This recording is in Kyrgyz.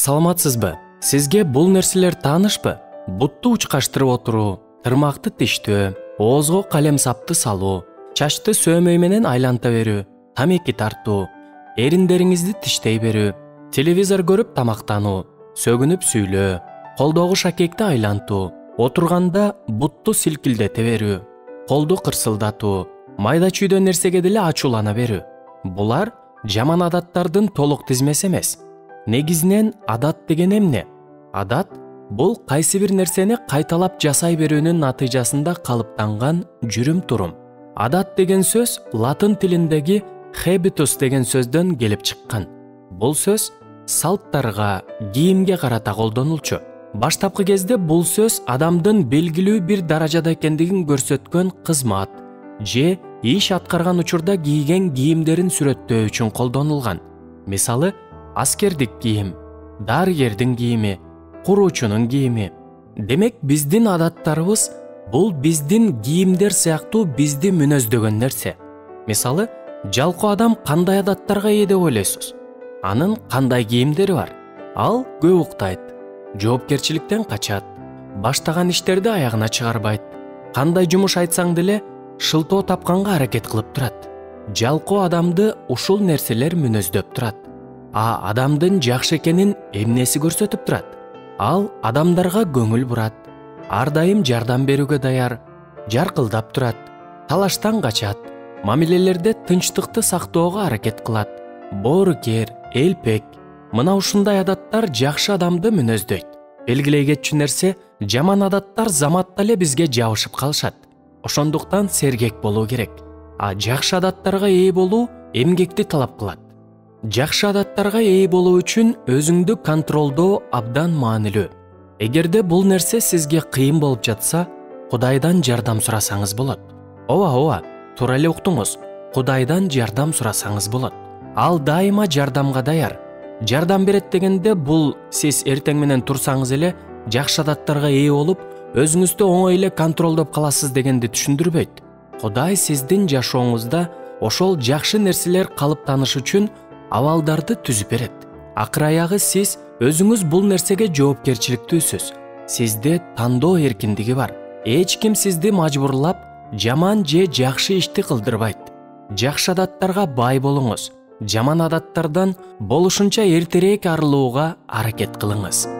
Саламатсызбы? Сизге бул нерселер таанышпы? Бутту учкаштырып отуруу, тырмакты тиштөө, оозго калем сапты салуу, чачты сөөмөй менен айланта берүү, тамеки тартуу, эриндериңизди тиштей берүү, телевизор көрүп тамактануу, сөгүнүп сүйлөө, колдогу шакекти айлантуу, отурганда бутту силкилдете берүү, колду кырсылдатуу, майда чүйдө нерсеге деле ачуулана берүү. Булар жаман адаттардын толук тизмеси эмес. Негизинен адат деген эмне? Адат бул кайсы бир нерсени кайталап жасай берүүнүн натыйжасында калыптанган жүрүм-турум. Адат деген сөз латын тилиндеги habitus деген сөздөн келип чыккан. Бул сөз салттарга, кийимге карата колдонулчу. Баштапкы кезде бул сөз адамдын белгилүү бир даражада экендигин көрсөткөн кызмат же иш аткарган учурда кийген кийимдерин сүрөттөө үчүн колдонулган. Мисалы, аскердик кийим, дарыгердин кийими, куруучунун кийими. Демек, биздин адаттарыбыз бул биздин кийимдер сыяктуу бизди мүнөздөгөн нерсе. Мисалы, жалкоо адам кандай адаттарга ээ деп ойлойсуз? Анын кандай кийимдери бар? Ал көп уктайт, жоопкерчиликтен качат, баштаган иштерди аягына чыгарбайт. Кандай жумуш айтсаң деле шылтоо тапканга аракет кылып турат. Жалкоо адамды ушул нерселер мүнөздөп турат. Адамдын жакшы экенин эмнеси көрсөтүп турат? Ал адамдарга көңүл бурат, ар дайым жардам берүүгө даяр, жаркылдап турат, талаштан качат, мамилелерде тынчтыкты сактоого аракет кылат, боорукер, элпек. Мына ушундай адаттар жакшы адамды мүнөздөйт. Белгилей кетчү нерсе, жаман адаттар заматта эле бизге жабышып калышат. Ошондуктан сергек болуу керек. Жакшы адаттарга ээ болуу эмгекти талап кылат. Жакшы адаттарга ээ болуу үчүн өзүңдү контролдоо абдан маанилүү. Эгерде бул нерсе сизге кыйын болуп жатса, Кудайдан жардам сурасаңыз болот. Ооба, туура эле уктуңуз. Кудайдан жардам сурасаңыз болот. Ал дайыма жардамга даяр. Жардам берет дегенде бул сиз эртең менен турсаңыз эле жакшы адаттарга ээ болуп, өзүңүздү оңой эле контролдоп каласыз дегенди түшүндүрбөйт. Кудай сиздин жашооңузда ошол жакшы нерселер калыптаныш үчүн абалдарды түзүп берет. Акыр аягы сиз өзүңүз бул нерсеге жоопкерчиликтүүсүз. Сизде тандоо эркиндиги бар. Эч ким сизди мажбурлап, жаман же жакшы ишти кылдырбайт. Жакшы адаттарга бай болуңуз. Жаман адаттардан болушунча эртерээк арылууга аракет кылыңыз.